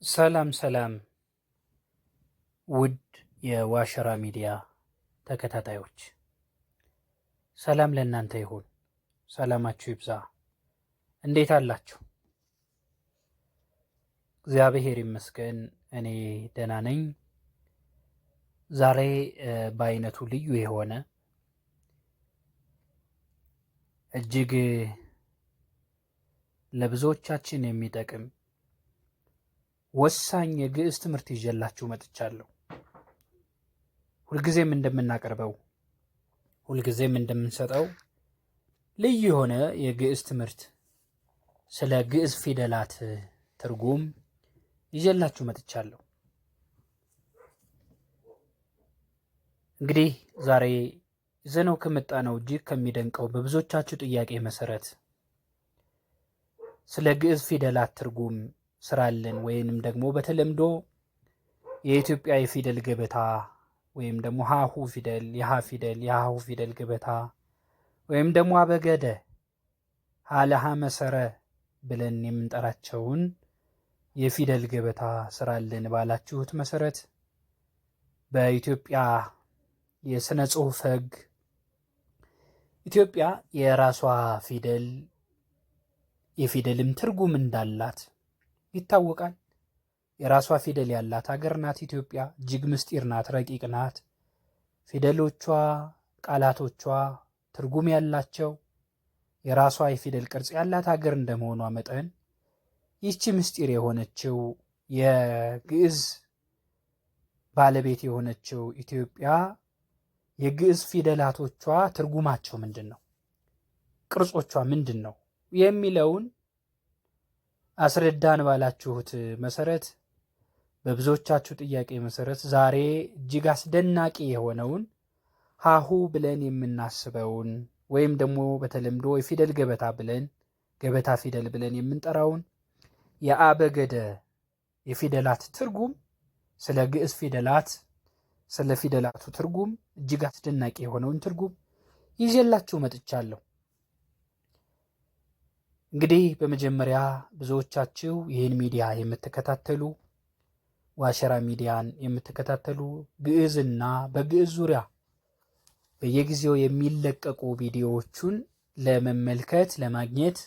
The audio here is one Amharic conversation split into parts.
ሰላም ሰላም ውድ የዋሸራ ሚዲያ ተከታታዮች፣ ሰላም ለእናንተ ይሁን። ሰላማችሁ ይብዛ። እንዴት አላችሁ? እግዚአብሔር ይመስገን እኔ ደህና ነኝ። ዛሬ በአይነቱ ልዩ የሆነ እጅግ ለብዙዎቻችን የሚጠቅም ወሳኝ የግዕዝ ትምህርት ይዤላችሁ መጥቻለሁ። ሁልጊዜም እንደምናቀርበው ሁልጊዜም እንደምንሰጠው ልዩ የሆነ የግዕዝ ትምህርት ስለ ግዕዝ ፊደላት ትርጉም ይዤላችሁ መጥቻለሁ። እንግዲህ ዛሬ ይዘነው ከመጣነው እጅግ ከሚደንቀው በብዙዎቻችሁ ጥያቄ መሰረት ስለ ግዕዝ ፊደላት ትርጉም ስራለን ወይንም ደግሞ በተለምዶ የኢትዮጵያ የፊደል ገበታ ወይም ደግሞ ሃሁ ፊደል፣ የሃሁ ፊደል ገበታ ወይም ደግሞ አበገደ ሀለሃ መሰረ ብለን የምንጠራቸውን የፊደል ገበታ ስራለን ባላችሁት መሰረት በኢትዮጵያ የሥነ ጽሑፍ ሕግ ኢትዮጵያ የራሷ ፊደል የፊደልም ትርጉም እንዳላት ይታወቃል። የራሷ ፊደል ያላት ሀገር ናት ኢትዮጵያ። እጅግ ምስጢር ናት፣ ረቂቅ ናት። ፊደሎቿ፣ ቃላቶቿ ትርጉም ያላቸው የራሷ የፊደል ቅርጽ ያላት ሀገር እንደመሆኗ መጠን ይህቺ ምስጢር የሆነችው የግዕዝ ባለቤት የሆነችው ኢትዮጵያ የግዕዝ ፊደላቶቿ ትርጉማቸው ምንድን ነው፣ ቅርጾቿ ምንድን ነው የሚለውን አስረዳን ባላችሁት መሰረት በብዙዎቻችሁ ጥያቄ መሰረት ዛሬ እጅግ አስደናቂ የሆነውን ሃሁ ብለን የምናስበውን ወይም ደግሞ በተለምዶ የፊደል ገበታ ፊደል ብለን የምንጠራውን የአበገደ የፊደላት ትርጉም ስለ ግዕዝ ፊደላት ስለ ፊደላቱ ትርጉም እጅግ አስደናቂ የሆነውን ትርጉም ይዤላችሁ መጥቻለሁ። እንግዲህ በመጀመሪያ ብዙዎቻችሁ ይህን ሚዲያ የምትከታተሉ ዋሸራ ሚዲያን የምትከታተሉ ግዕዝና በግዕዝ ዙሪያ በየጊዜው የሚለቀቁ ቪዲዮዎቹን ለመመልከት ለማግኘት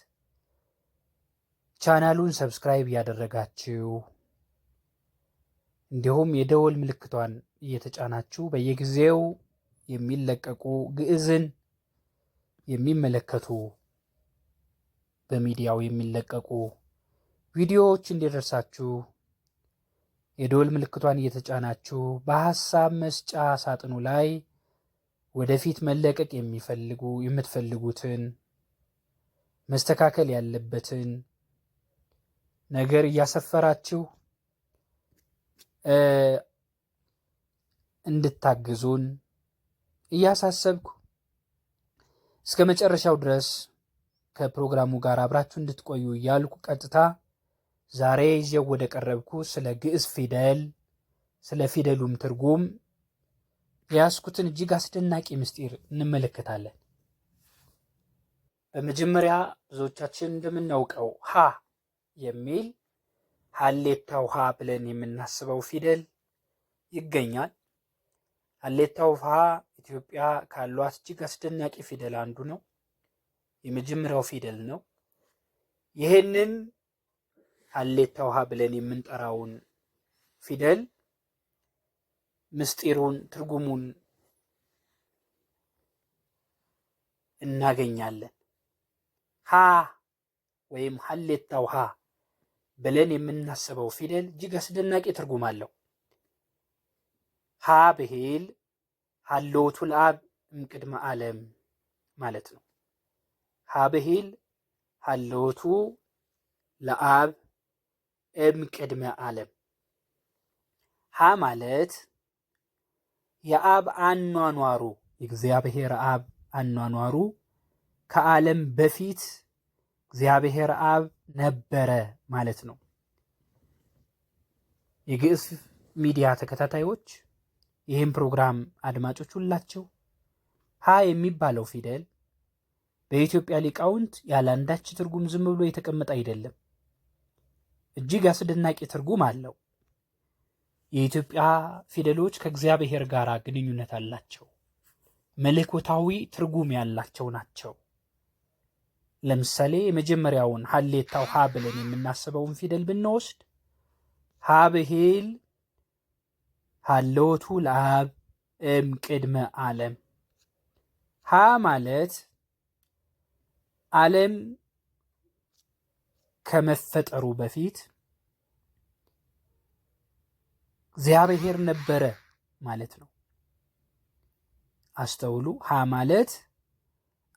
ቻናሉን ሰብስክራይብ ያደረጋችሁ እንዲሁም የደወል ምልክቷን እየተጫናችሁ በየጊዜው የሚለቀቁ ግዕዝን የሚመለከቱ በሚዲያው የሚለቀቁ ቪዲዮዎች እንዲደርሳችሁ የደወል ምልክቷን እየተጫናችሁ በሐሳብ መስጫ ሳጥኑ ላይ ወደፊት መለቀቅ የምትፈልጉትን መስተካከል ያለበትን ነገር እያሰፈራችሁ እንድታግዙን እያሳሰብኩ እስከ መጨረሻው ድረስ ከፕሮግራሙ ጋር አብራችሁ እንድትቆዩ እያልኩ ቀጥታ ዛሬ ይዤው ወደ ቀረብኩ ስለ ግዕዝ ፊደል ስለ ፊደሉም ትርጉም ያስኩትን እጅግ አስደናቂ ምስጢር እንመለከታለን። በመጀመሪያ ብዙዎቻችን እንደምናውቀው ሀ የሚል ሀሌታው ሀ ብለን የምናስበው ፊደል ይገኛል። ሀሌታው ሀ ኢትዮጵያ ካሏት እጅግ አስደናቂ ፊደል አንዱ ነው። የመጀመሪያው ፊደል ነው። ይህንን ሀሌታው ሀ ብለን የምንጠራውን ፊደል ምስጢሩን ትርጉሙን እናገኛለን። ሀ ወይም ሀሌታው ሀ ብለን የምናስበው ፊደል እጅግ አስደናቂ ትርጉም አለው። ሀ ብሂል ሀሎቱ ለአብ እምቅድመ ዓለም ማለት ነው። ሀ ብሂል ሀሎቱ ለአብ እምቅድመ ዓለም። ሀ ማለት የአብ አኗኗሩ የእግዚአብሔር አብ አኗኗሩ ከዓለም በፊት እግዚአብሔር አብ ነበረ ማለት ነው። የግዕዝ ሚዲያ ተከታታዮች ይህም ፕሮግራም አድማጮች ሁላችሁ ሀ የሚባለው ፊደል በኢትዮጵያ ሊቃውንት ያለ አንዳች ትርጉም ዝም ብሎ የተቀመጠ አይደለም። እጅግ አስደናቂ ትርጉም አለው። የኢትዮጵያ ፊደሎች ከእግዚአብሔር ጋር ግንኙነት አላቸው። መለኮታዊ ትርጉም ያላቸው ናቸው። ለምሳሌ የመጀመሪያውን ሀሌታው ሀ ብለን የምናስበውን ፊደል ብንወስድ ሀ ብሂል ሀለወቱ ለአብ ቅድመ ዓለም። ሀ ማለት ዓለም ከመፈጠሩ በፊት እግዚአብሔር ነበረ ማለት ነው። አስተውሉ። ሀ ማለት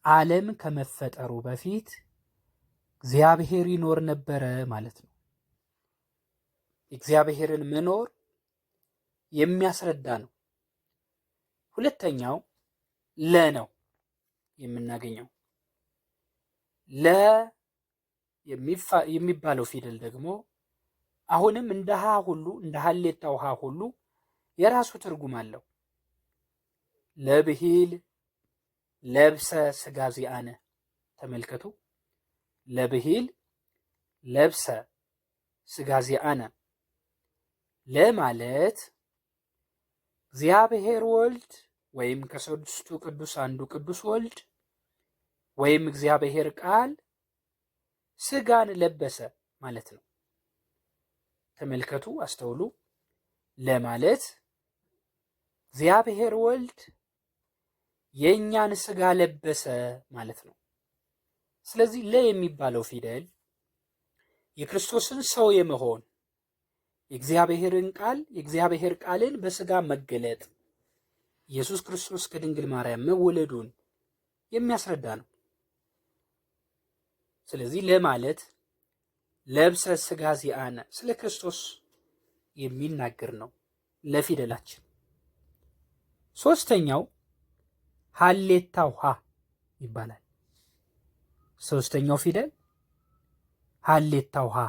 ዓለም ከመፈጠሩ በፊት እግዚአብሔር ይኖር ነበረ ማለት ነው። እግዚአብሔርን መኖር የሚያስረዳ ነው። ሁለተኛው ለ ነው የምናገኘው። ለ የሚባለው ፊደል ደግሞ አሁንም እንደ ሀ ሁሉ እንደ ሀሌታው ሀ ሁሉ የራሱ ትርጉም አለው። ለብሂል ለብሰ ስጋ ዚአነ። ተመልከቱ። ለብሂል ለብሰ ስጋ ዚአነ ለማለት እግዚአብሔር ወልድ ወይም ከስድስቱ ቅዱስ አንዱ ቅዱስ ወልድ ወይም እግዚአብሔር ቃል ስጋን ለበሰ ማለት ነው። ተመልከቱ፣ አስተውሉ። ለማለት እግዚአብሔር ወልድ የእኛን ስጋ ለበሰ ማለት ነው። ስለዚህ ለ የሚባለው ፊደል የክርስቶስን ሰው የመሆን የእግዚአብሔር ቃልን በስጋ መገለጥ ኢየሱስ ክርስቶስ ከድንግል ማርያም መወለዱን የሚያስረዳ ነው። ስለዚህ ለማለት ለብሰ ስጋ ዚአነ ስለ ክርስቶስ የሚናገር ነው ለፊደላችን። ሶስተኛው ሀሌታው ሀ ይባላል። ሶስተኛው ፊደል ሀሌታው ሀ።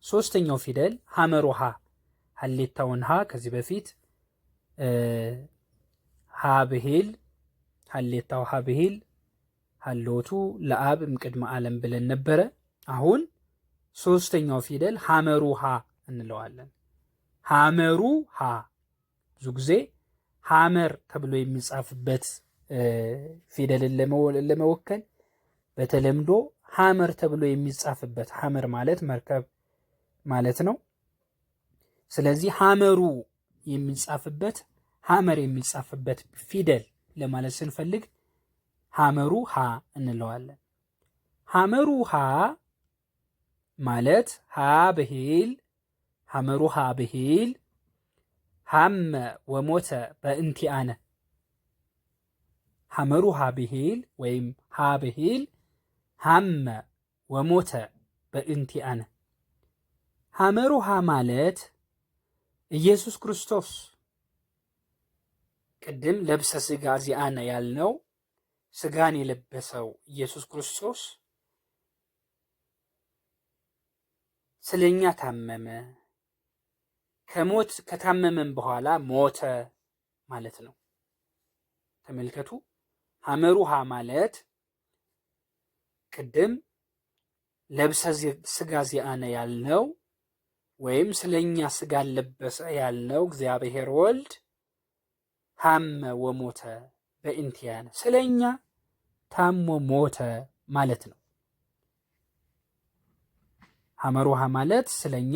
ሶስተኛው ፊደል ሐመሮ ሀ። ሀሌታውን ሀ ከዚህ በፊት ሀ ብሂል ሀሌታው ሀ ብሂል ሀሎቱ ለአብ እምቅድመ ዓለም ብለን ነበረ። አሁን ሶስተኛው ፊደል ሐመሩ ሀ እንለዋለን። ሐመሩ ሀ ብዙ ጊዜ ሐመር ተብሎ የሚጻፍበት ፊደልን ለመወከል በተለምዶ ሐመር ተብሎ የሚጻፍበት፣ ሐመር ማለት መርከብ ማለት ነው። ስለዚህ ሐመሩ የሚጻፍበት ሐመር የሚጻፍበት ፊደል ለማለት ስንፈልግ ሐመሩ ሀ እንለዋለን። ሐመሩ ሀ ማለት ሀ ብሂል ሐመሩ ሀ ብሂል ሐመ ወሞተ በእንቲአነ። ሐመሩ ሀ ብሂል ወይም ሀ ብሂል ሐመ ወሞተ በእንቲአነ። ሐመሩ ሀ ማለት ኢየሱስ ክርስቶስ ቅድም ለብሰ ስጋ ዚአነ ያልነው ስጋን የለበሰው ኢየሱስ ክርስቶስ ስለኛ ታመመ፣ ከታመመን በኋላ ሞተ ማለት ነው። ተመልከቱ። ሐመሩ ሀ ማለት ቅድም ለብሰ ስጋ ዚአነ ያልነው ወይም ስለኛ ስጋን ለበሰ ያልነው እግዚአብሔር ወልድ ሐመ ወሞተ በእንቲአነ ስለኛ ታሞ ሞተ ማለት ነው። ሐመሩ ሀ ማለት ስለኛ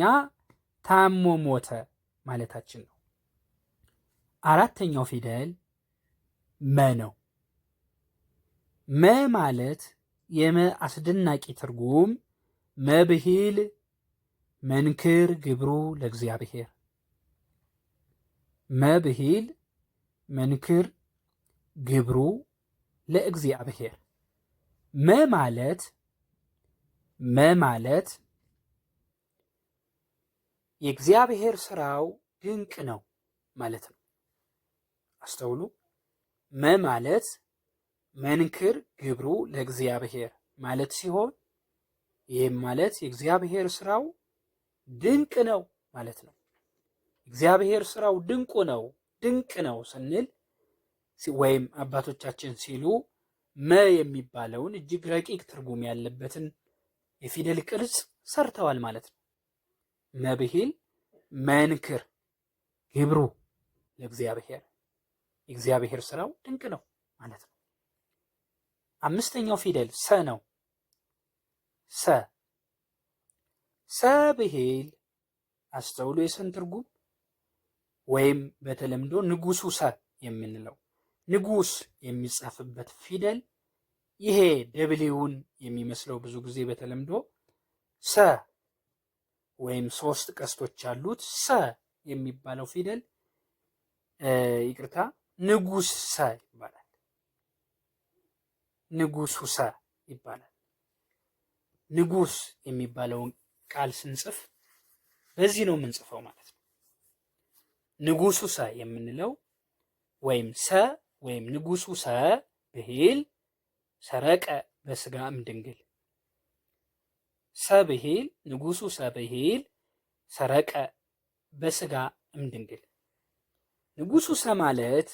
ታሞ ሞተ ማለታችን ነው። አራተኛው ፊደል መ ነው። መ ማለት የመ አስደናቂ ትርጉም መብሂል መንክር ግብሩ ለእግዚአብሔር። መብሂል መንክር ግብሩ ለእግዚአብሔር። መ ማለት የእግዚአብሔር ስራው ድንቅ ነው ማለት ነው። አስተውሉ። መ ማለት መንክር ግብሩ ለእግዚአብሔር ማለት ሲሆን ይህም ማለት የእግዚአብሔር ስራው ድንቅ ነው ማለት ነው። እግዚአብሔር ስራው ድንቅ ነው ስንል ወይም አባቶቻችን ሲሉ መ የሚባለውን እጅግ ረቂቅ ትርጉም ያለበትን የፊደል ቅርጽ ሰርተዋል ማለት ነው። መብሂል መንክር ግብሩ ለእግዚአብሔር፣ የእግዚአብሔር ስራው ድንቅ ነው ማለት ነው። አምስተኛው ፊደል ሰ ነው። ሰ ብሂል አስተውሎ የሰን ትርጉም ወይም በተለምዶ ንጉሱ ሰ የምንለው ንጉስ የሚጻፍበት ፊደል ይሄ ደብሊውን የሚመስለው ብዙ ጊዜ በተለምዶ ሰ ወይም 3 ቀስቶች ያሉት ሰ የሚባለው ፊደል ይቅርታ ንጉስ ሰ ይባላል። ንጉሱ ሰ ይባላል። ንጉስ የሚባለውን ቃል ስንጽፍ በዚህ ነው የምንጽፈው ማለት ነው። ንጉሱ ሰ የምንለው ወይም ሰ ወይም ንጉሱ ሰ ብሂል ሰረቀ በስጋ እምድንግል። ሰ ብሂል ንጉሱ ሰ ብሂል ሰረቀ በስጋ እምድንግል። ንጉሱ ሰ ማለት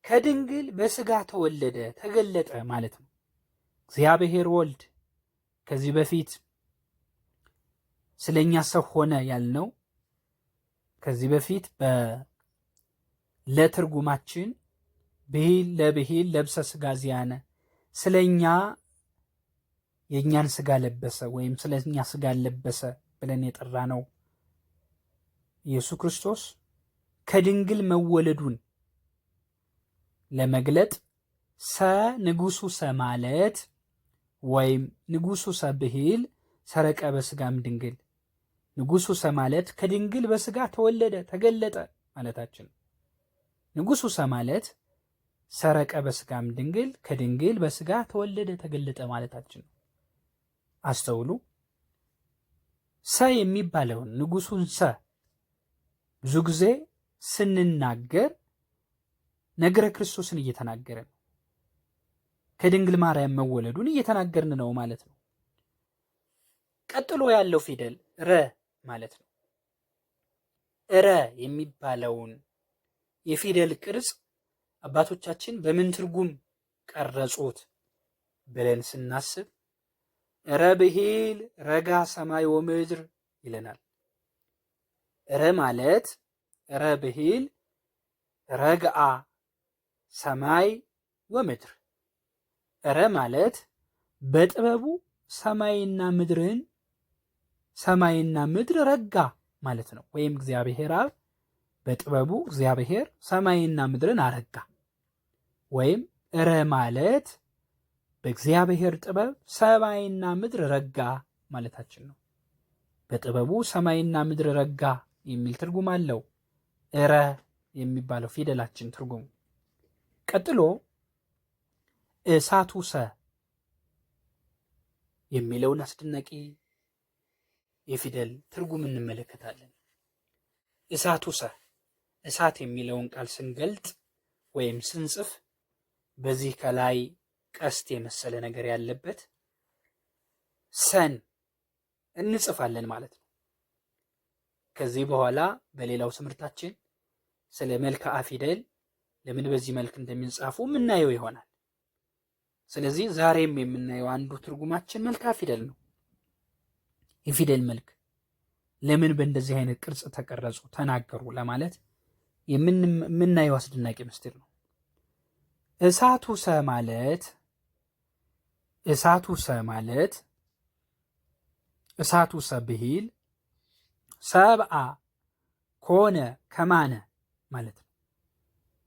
ከድንግል በስጋ ተወለደ ተገለጠ ማለት ነው። እግዚአብሔር ወልድ ከዚህ በፊት ስለኛ ሰው ሆነ ያልነው ከዚህ በፊት ለትርጉማችን ብሂል ለብሂል ለብሰ ስጋ ዚያነ ስለኛ የእኛን ስጋ ለበሰ ወይም ስለኛ ስጋ ለበሰ ብለን የጠራ ነው። ኢየሱስ ክርስቶስ ከድንግል መወለዱን ለመግለጥ ሰ ንጉሱ ሰ ማለት ወይም ንጉሱ ሰ ብሂል ሰረቀ በስጋም ድንግል። ንጉሱ ሰ ማለት ከድንግል በስጋ ተወለደ ተገለጠ ማለታችን። ንጉሱ ሰ ማለት ሰረቀ በስጋም ድንግል ከድንግል በስጋ ተወለደ ተገለጠ ማለታችን ነው። አስተውሉ። ሰ የሚባለውን ንጉሱን ሰ ብዙ ጊዜ ስንናገር ነገረ ክርስቶስን እየተናገርን ነው። ከድንግል ማርያም መወለዱን እየተናገርን ነው ማለት ነው። ቀጥሎ ያለው ፊደል ረ ማለት ነው። ረ የሚባለውን የፊደል ቅርጽ አባቶቻችን በምን ትርጉም ቀረጹት ብለን ስናስብ ረ ብሂል ረጋ ሰማይ ወምድር ይለናል። ረ ማለት ረ ብሂል ረግአ ሰማይ ወምድር። ረ ማለት በጥበቡ ሰማይና ምድር ረጋ ማለት ነው። ወይም እግዚአብሔር አብ በጥበቡ እግዚአብሔር ሰማይና ምድርን አረጋ። ወይም ረ ማለት በእግዚአብሔር ጥበብ ሰማይና ምድር ረጋ ማለታችን ነው። በጥበቡ ሰማይና ምድር ረጋ የሚል ትርጉም አለው ረ የሚባለው ፊደላችን ትርጉም። ቀጥሎ እሳቱ ሰ የሚለውን አስደናቂ የፊደል ትርጉም እንመለከታለን። እሳቱ ሰ እሳት የሚለውን ቃል ስንገልጥ ወይም ስንጽፍ በዚህ ከላይ ቀስት የመሰለ ነገር ያለበት ሰን እንጽፋለን ማለት ነው። ከዚህ በኋላ በሌላው ትምህርታችን ስለ መልክዓ ፊደል ለምን በዚህ መልክ እንደሚጻፉ የምናየው ይሆናል። ስለዚህ ዛሬም የምናየው አንዱ ትርጉማችን መልክዓ ፊደል ነው። የፊደል መልክ ለምን በእንደዚህ አይነት ቅርጽ ተቀረጹ ተናገሩ ለማለት የምናየው አስደናቂ ምስጢር ነው። እሳቱ ሰ ብሂል ሰብአ ኮነ ከማነ ማለት ነው።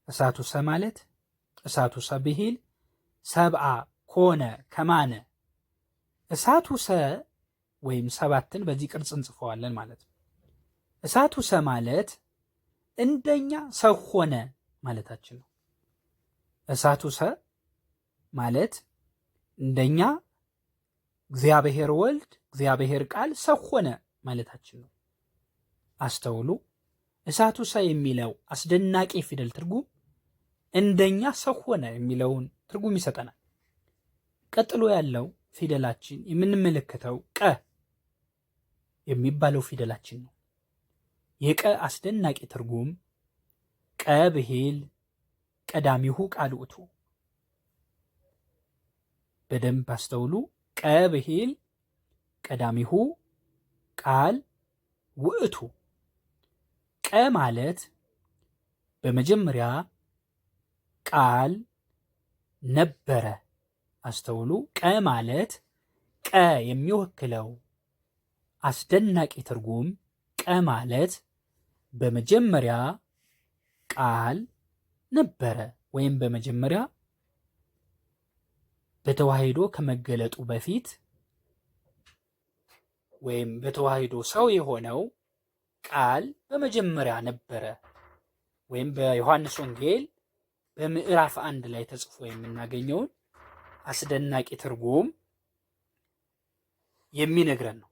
እሳቱ ሰ ብሂል ሰብአ ኮነ ከማነ። እሳቱ ሰ ወይም 7ን በዚህ ቅርጽ እንጽፈዋለን ማለት ነው። እሳቱ ሰ ማለት እንደኛ ሰው ሆነ ማለታችን ነው። እሳቱ ሰ ማለት እንደኛ እግዚአብሔር ወልድ እግዚአብሔር ቃል ሰው ሆነ ማለታችን ነው። አስተውሉ። እሳቱ ሰ የሚለው አስደናቂ ፊደል ትርጉም እንደኛ ሰው ሆነ የሚለውን ትርጉም ይሰጠናል። ቀጥሎ ያለው ፊደላችን የምንመለከተው ቀ የሚባለው ፊደላችን ነው። የቀ አስደናቂ ትርጉም ቀ ብሂል ቀዳሚሁ ቃል ውእቱ። በደንብ አስተውሉ። ቀ ብሂል ቀዳሚሁ ቃል ውእቱ። ቀ ማለት በመጀመሪያ ቃል ነበረ። አስተውሉ። ቀ ማለት ቀ የሚወክለው አስደናቂ ትርጉም ቀ ማለት በመጀመሪያ ቃል ነበረ ወይም በመጀመሪያ በተዋሕዶ ከመገለጡ በፊት ወይም በተዋሕዶ ሰው የሆነው ቃል በመጀመሪያ ነበረ ወይም በዮሐንስ ወንጌል በምዕራፍ 1 ላይ ተጽፎ የምናገኘውን አስደናቂ ትርጉም የሚነግረን ነው፣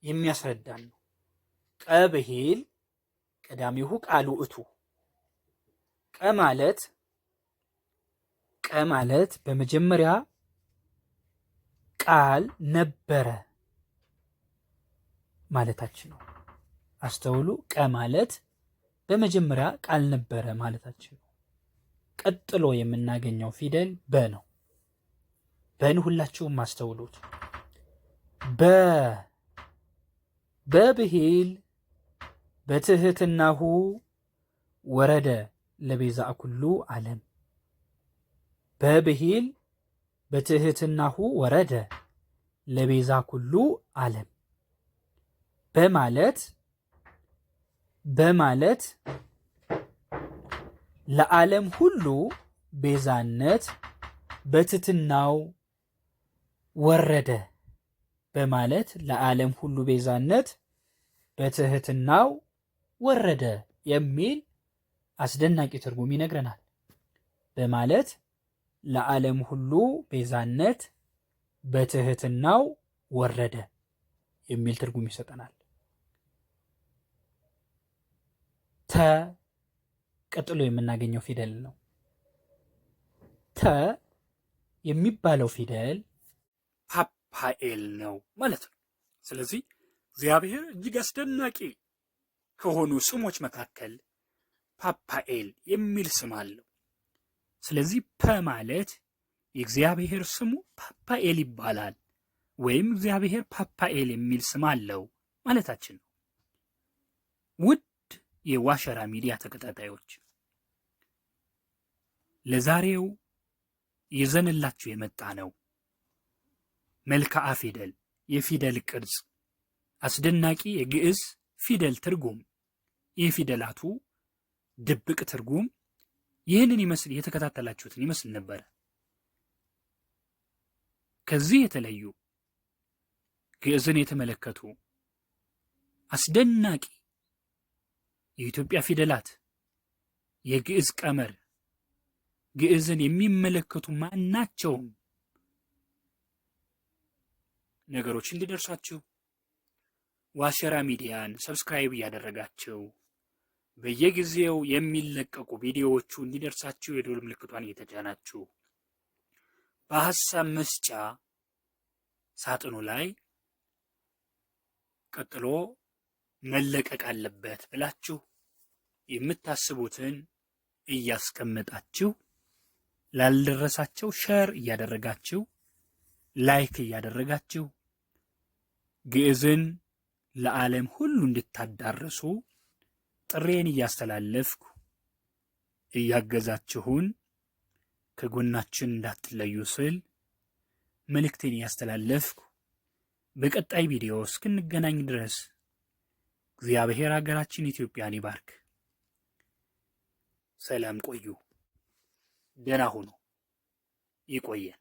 የሚያስረዳን ነው። ቀ ብሂል ቀዳሚሁ ቃል ውእቱ። ቀ ማለት በመጀመሪያ ቃል ነበረ ማለታችን ነው። አስተውሉ። ቀ ማለት በመጀመሪያ ቃል ነበረ ማለታችን ነው። ቀጥሎ የምናገኘው ፊደል በ ነው። በን ሁላችሁም አስተውሉት። በብሂል በትህትናሁ ወረደ ለቤዛ ኩሉ ዓለም። በብሂል በትህትናሁ ወረደ ለቤዛ ኩሉ ዓለም። በማለት ለዓለም ሁሉ ቤዛነት በትህትናው ወረደ። በማለት ለዓለም ሁሉ ቤዛነት በትህትናው ወረደ የሚል አስደናቂ ትርጉም ይነግረናል። በማለት ለዓለም ሁሉ ቤዛነት በትህትናው ወረደ የሚል ትርጉም ይሰጠናል። ተ ቀጥሎ የምናገኘው ፊደል ነው። ተ የሚባለው ፊደል ፓፓኤል ነው ማለት ነው። ስለዚህ እግዚአብሔር እጅግ አስደናቂ ከሆኑ ስሞች መካከል ፓፓኤል የሚል ስም አለው። ስለዚህ ፐ ማለት የእግዚአብሔር ስሙ ፓፓኤል ይባላል ወይም እግዚአብሔር ፓፓኤል የሚል ስም አለው ማለታችን ነው። ውድ የዋሸራ ሚዲያ ተከታታዮች ለዛሬው ይዘንላችሁ የመጣ ነው መልክዓ ፊደል፣ የፊደል ቅርጽ፣ አስደናቂ የግዕዝ ፊደል ትርጉም፣ የፊደላቱ ድብቅ ትርጉም ይህንን ይመስል የተከታተላችሁትን ይመስል ነበረ። ከዚህ የተለዩ ግዕዝን የተመለከቱ አስደናቂ የኢትዮጵያ ፊደላት፣ የግዕዝ ቀመር፣ ግዕዝን የሚመለከቱ ማናቸውም ነገሮች እንዲደርሷችሁ ዋሸራ ሚዲያን ሰብስክራይብ እያደረጋችሁ በየጊዜው የሚለቀቁ ቪዲዮዎቹ እንዲደርሳችሁ የደወል ምልክቷን እየተጫናችሁ በሐሳብ መስጫ ሳጥኑ ላይ ቀጥሎ መለቀቅ አለበት ብላችሁ የምታስቡትን እያስቀመጣችሁ ላልደረሳቸው ሸር እያደረጋችሁ ላይክ እያደረጋችሁ ግዕዝን ለዓለም ሁሉ እንድታዳርሱ ጥሬን እያስተላለፍኩ እያገዛችሁን ከጎናችን እንዳትለዩ ስል መልእክቴን እያስተላለፍኩ በቀጣይ ቪዲዮ እስክንገናኝ ድረስ እግዚአብሔር ሀገራችን ኢትዮጵያን ይባርክ። ሰላም ቆዩ። ደህና ሁኑ። ይቆየን።